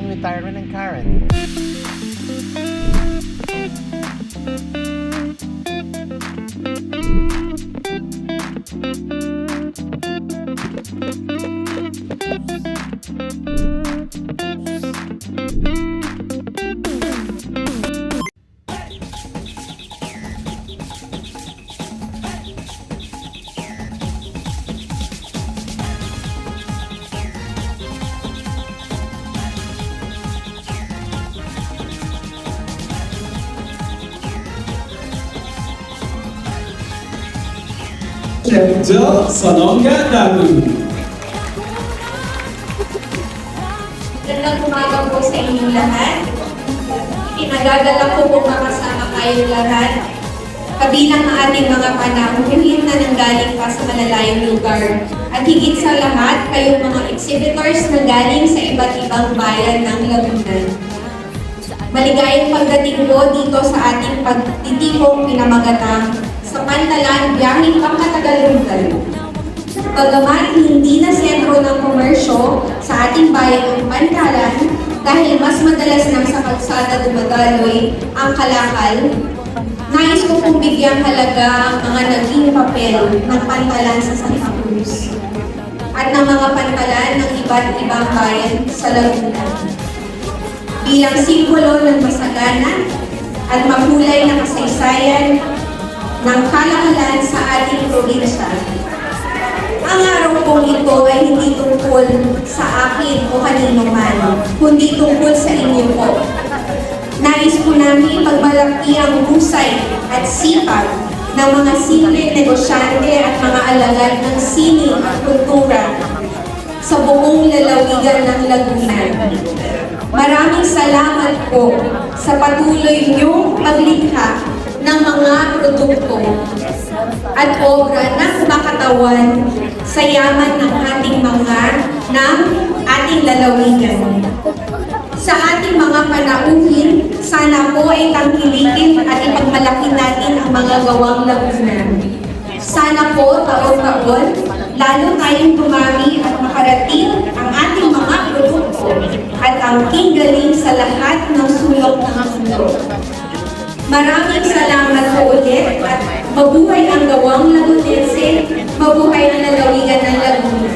with Tyron and Karen. Chef Del Salonga Dagu. Magandang umaga po sa inyong lahat. Pinagagala ko po makasama kayong lahat. Kabilang ang ating mga panauhin na nanggaling pa sa malalayong lugar. At higit sa lahat, kayong mga exhibitors na galing sa iba't ibang bayan ng Laguna. Maligayang pagdating po dito sa ating pagtitipong pinamagatang sa Pantalan, Byaheng, Pangkatagalugan. Bagamat hindi na sentro ng komersyo sa ating bayan ng Pantalan dahil mas madalas nang sa kalsada dumadaloy ang kalakal, nais ko pong bigyang halaga ang mga naging papel ng Pantalan sa Santa Cruz at ng mga pantalan ng iba't ibang bayan sa Laguna. Bilang simbolo ng masagana at mahulay na kasaysayan ng kalakalan sa ating probinsya. Ang araw pong ito ay hindi tungkol sa akin o kanino man, kundi tungkol sa inyo po. Nais po namin pagmalaki ang husay at sipag ng mga simpleng negosyante at mga alagad ng sining at kultura sa buong lalawigan ng Laguna. Maraming salamat po sa patuloy niyong paglikha ng mga produkto at obra na kumakatawan sa yaman ng ating lalawigan. Sa ating mga panauhin, sana po ay tangkilikin at ipagmalaki natin ang mga gawang Laguna. Sana po taon-taon, lalo tayong dumami at makarating ang ating mga produkto at ang galing sa lahat ng sulok ng mundo. Maraming salamat po ulit at mabuhay ang gawang Lagunense, mabuhay ang lalawigan ng Laguna.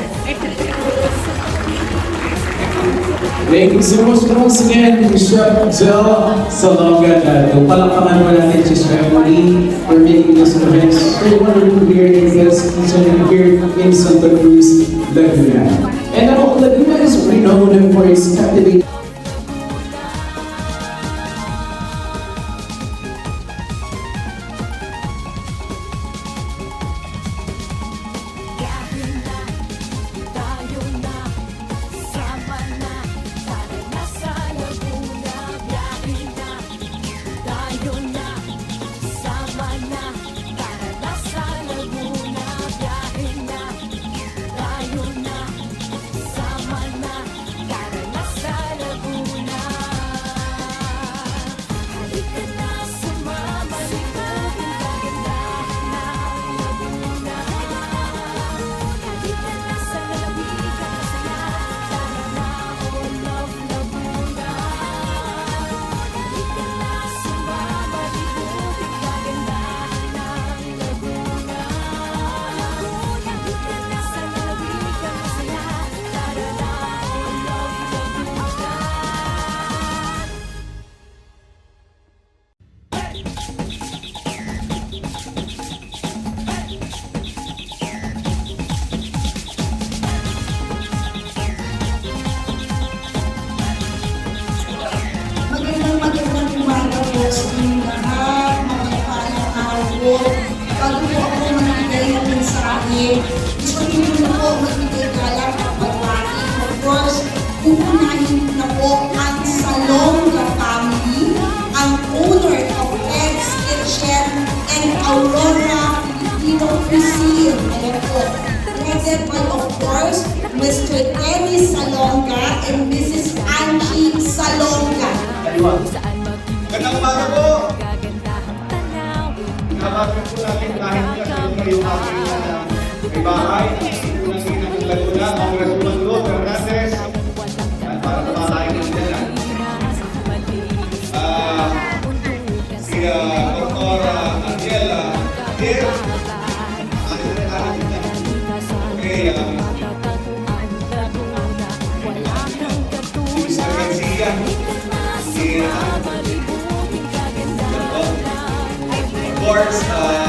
Thank you so much once again, Chef Del Salonga Dagu. Palakpakan mo natin si Chef Famy for making this event so wonderful here in this kitchen here in Santa Cruz, Laguna. And now, Laguna is renowned for its captivating bago po ako magbigay ng mensahe, gusto niyo po magbigay galang at pagbati. Of course, uunahin na po ang Salonga family, ang owner of Ed's Kitchen and Aurora Filipino Cuisine. Ayan po. Headed by, of course, Mr. Eddie Salonga and Mrs. Angie Salonga. Magandang umaga po! Nakakapit po natin kahit kayo aking may bahay, unang inang Laguna, Congresswoman Fernandez, at para tumakain ng dyan. course,